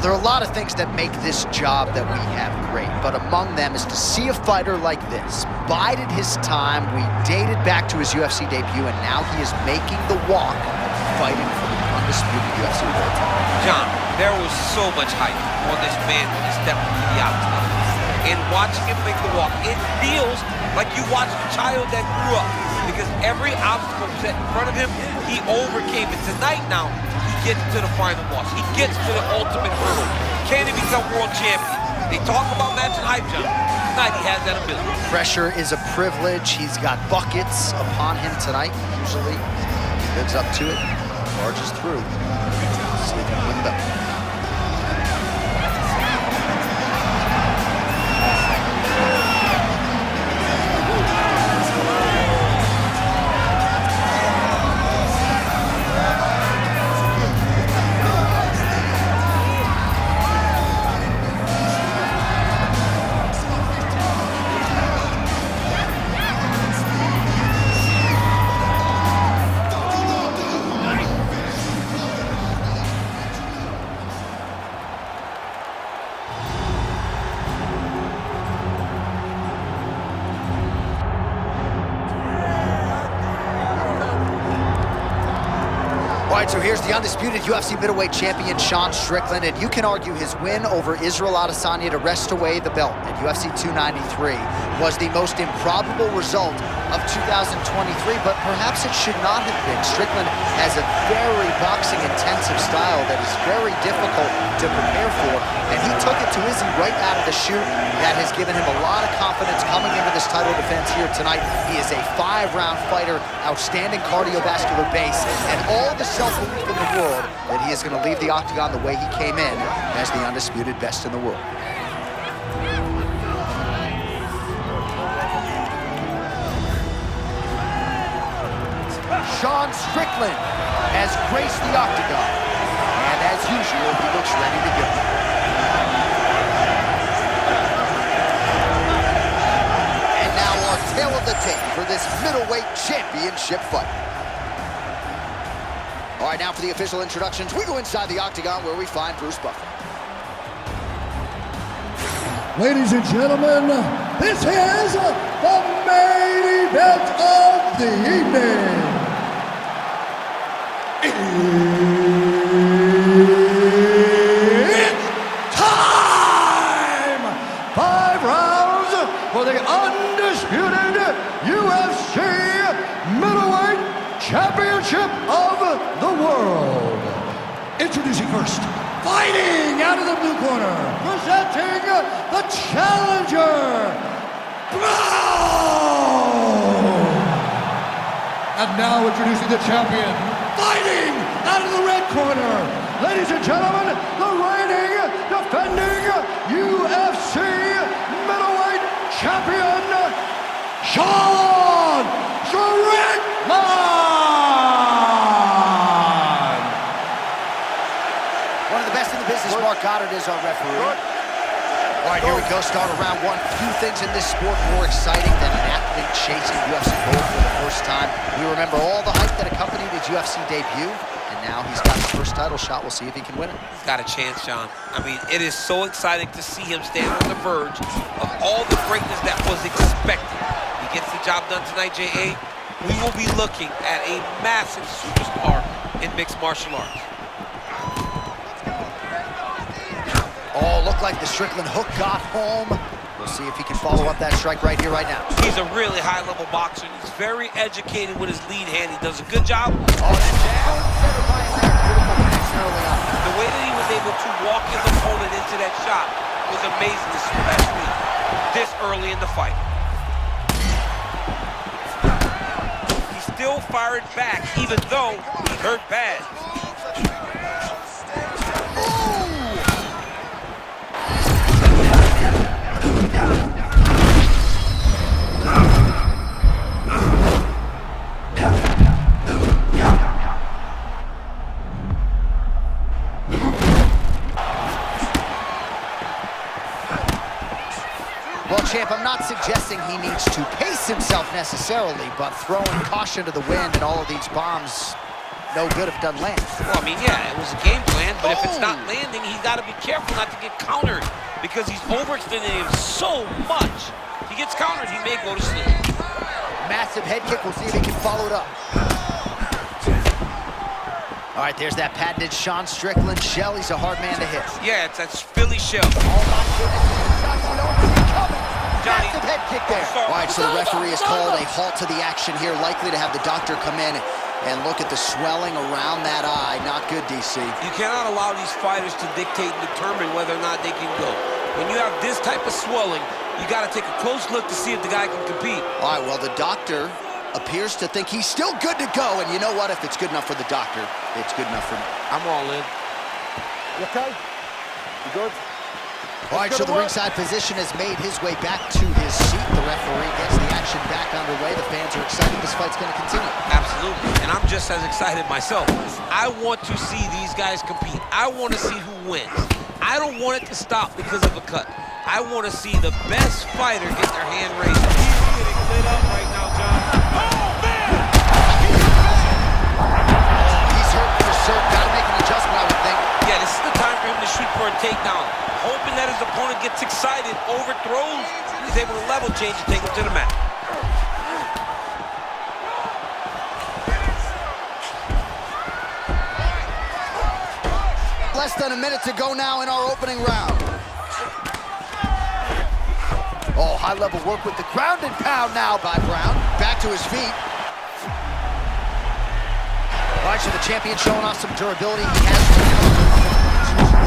Well, there are a lot of things that make this job that we have great, but among them is to see a fighter like this. Bided his time, we dated back to his UFC debut, and now he is making the walk, fighting for the undisputed UFC world title. John, there was so much hype on this man when he stepped into the octagon. And watching him make the walk, it feels like you watched a child that grew up, because every obstacle set in front of him, he overcame it. Tonight now, he gets to the final boss. He gets to the ultimate hurdle. Can he become world champion? They talk about matching hype, John. Tonight he has that ability. Pressure is a privilege. He's got buckets upon him tonight. Usually he lives up to it, charges through. See if he can win the belt. All right, so here's the undisputed UFC middleweight champion, Sean Strickland, and you can argue his win over Israel Adesanya to wrest away the belt at UFC 293 was the most improbable result of 2023, but perhaps it should not have been. Strickland has a very boxing-intensive style that is very difficult to prepare for, and he took it to Izzy right out of the chute. That has given him a lot of confidence coming into this title defense here tonight. He is a 5-round fighter, outstanding cardiovascular base, and all the self-belief in the world that he is going to leave the octagon the way he came in as the undisputed best in the world. Sean Strickland has graced the octagon, and as usual, he looks ready to go. And now our tale of the tape for this middleweight championship fight. All right, now for the official introductions, we go inside the octagon where we find Bruce Buffer. Ladies and gentlemen, this is the main event of the evening. It's time! 5 rounds for the undisputed UFC Middleweight Championship of the world. Introducing first, fighting out of the blue corner, presenting the challenger, and now introducing the champion, fighting out of the red corner, ladies and gentlemen, the reigning, defending UFC middleweight champion, Sean Strickland! One of the best in the business, Mark Goddard, is our referee. All right, here we go, start of round one. Few things in this sport more exciting than an athlete chasing UFC gold for the first time. We remember all the hype that accompanied his UFC debut, and now he's got his first title shot. We'll see if he can win it. He's got a chance, Sean. I mean, it is so exciting to see him stand on the verge of all the greatness that was expected. He gets the job done tonight, J.A. We will be looking at a massive superstar in mixed martial arts. Oh, looked like the Strickland hook got home. We'll see if he can follow up that strike right here, right now. He's a really high-level boxer. He's very educated with his lead hand. He does a good job. Oh, that jab. Centered by his there. Beautiful connection early on. The way that he was able to walk his opponent into that shot was amazing, especially this early in the fight. He still fired back, even though he hurt bad. Well, champ, I'm not suggesting he needs to pace himself necessarily, but throwing caution to the wind and all of these bombs no good if it doesn't land. Well, I mean, yeah, it was a game plan, but if it's not landing, he's got to be careful not to get countered because he's overextending him so much. He gets countered, he may go to sleep. Massive head kick. We'll see if he can follow it up. All right, there's that patented Sean Strickland shell. He's a hard man to hit. Yeah, it's that Philly shell. Oh, my goodness. Johnny, massive head kick there. All right, so the referee has called a halt to the action here, likely to have the doctor come in and look at the swelling around that eye. Not good, DC. You cannot allow these fighters to dictate and determine whether or not they can go. When you have this type of swelling, you got to take a close look to see if the guy can compete. All right, well, the doctor appears to think he's still good to go, and you know what? If it's good enough for the doctor, it's good enough for me. I'm all in. You okay? You good? All right, so the ringside physician has made his way back to his seat. The referee gets the action back underway. The fans are excited. This fight's going to continue. Absolutely, and I'm just as excited myself. I want to see these guys compete. I want to see who wins. I don't want it to stop because of a cut. I want to see the best fighter get their hand raised. He's getting lit up right now, John. Oh, man! He's hurt for certain. Got to make an adjustment, I would think. Yeah, this is the time for him to shoot for a takedown. Hoping that his opponent gets excited, overthrows, he's able to level change and take him to the mat. Less than a minute to go now in our opening round. Oh, high-level work with the ground and pound now by Brown. Back to his feet. All right, so the champion showing off some durability. He has to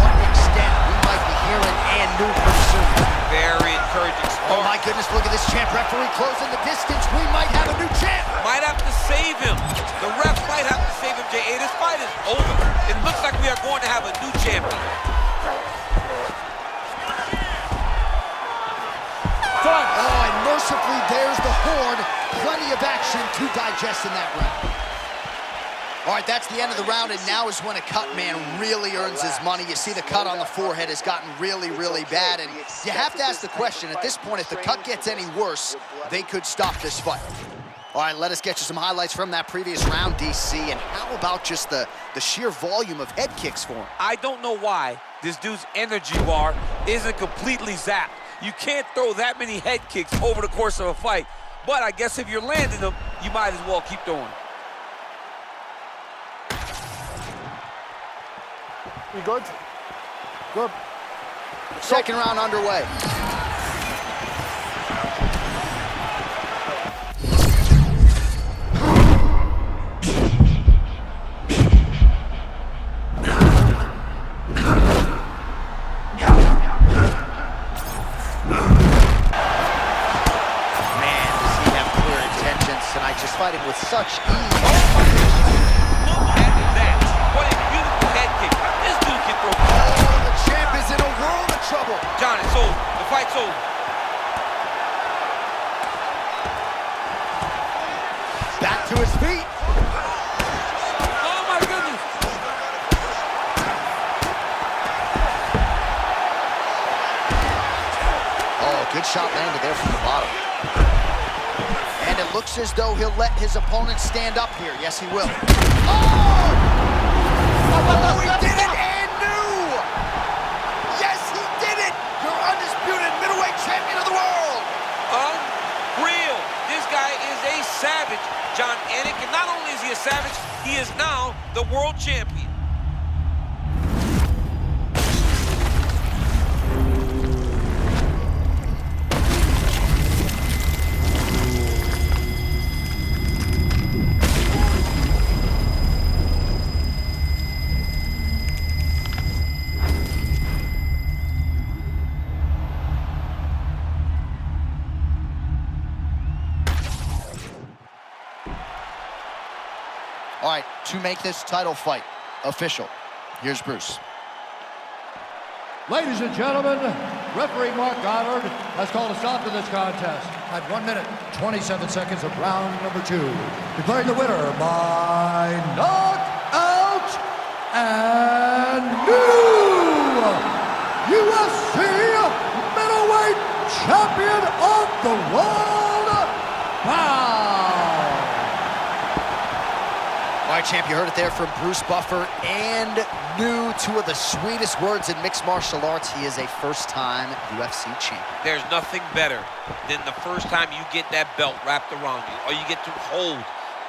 what extent we might be hearing and new pretty soon. Very encouraging start. Oh, my goodness, look at this champ referee closing the distance. We might have a new champ. Might have to save him. The ref might have to save him, J.A. This fight is over. It looks like we are going to have a new champion. Oh, and mercifully, there's the Horde. Plenty of action to digest in that round. All right, that's the end of the round, and now is when a cut man really earns his money. You see the cut on the forehead has gotten really, really bad, and you have to ask the question, at this point, if the cut gets any worse, they could stop this fight. All right, let us get you some highlights from that previous round, DC, and how about just the sheer volume of head kicks for him? I don't know why this dude's energy bar isn't completely zapped. You can't throw that many head kicks over the course of a fight, but I guess if you're landing them, you might as well keep throwing. You good? Good. Second round underway. Fighting with such ease. Look at that. What a beautiful head kick. This dude can throw. Oh, the champ is in a world of trouble. John, it's over. The fight's over. Back to his feet. Oh, my goodness. Oh, good shot landed there from the bottom. And it looks as though he'll let his opponent stand up here. Yes, he will. Oh! Oh, he did it and knew! Yes, he did it! Your undisputed middleweight champion of the world! Unreal. This guy is a savage, John Anik. And not only is he a savage, he is now the world champion. All right, to make this title fight official, here's Bruce. Ladies and gentlemen, referee Mark Goddard has called a stop to this contest at 1 minute, 27 seconds of round number 2. Declaring the winner by knockout and new UFC middleweight champion of the world, Brown. All All right, champ, you heard it there from Bruce Buffer, and new, two of the sweetest words in mixed martial arts. He is a first-time UFC champion. There's nothing better than the first time you get that belt wrapped around you, or you get to hold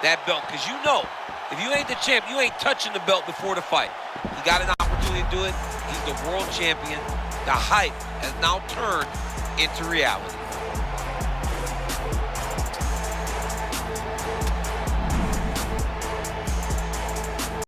that belt, because you know, if you ain't the champ, you ain't touching the belt before the fight. He got an opportunity to do it. He's the world champion. The hype has now turned into reality.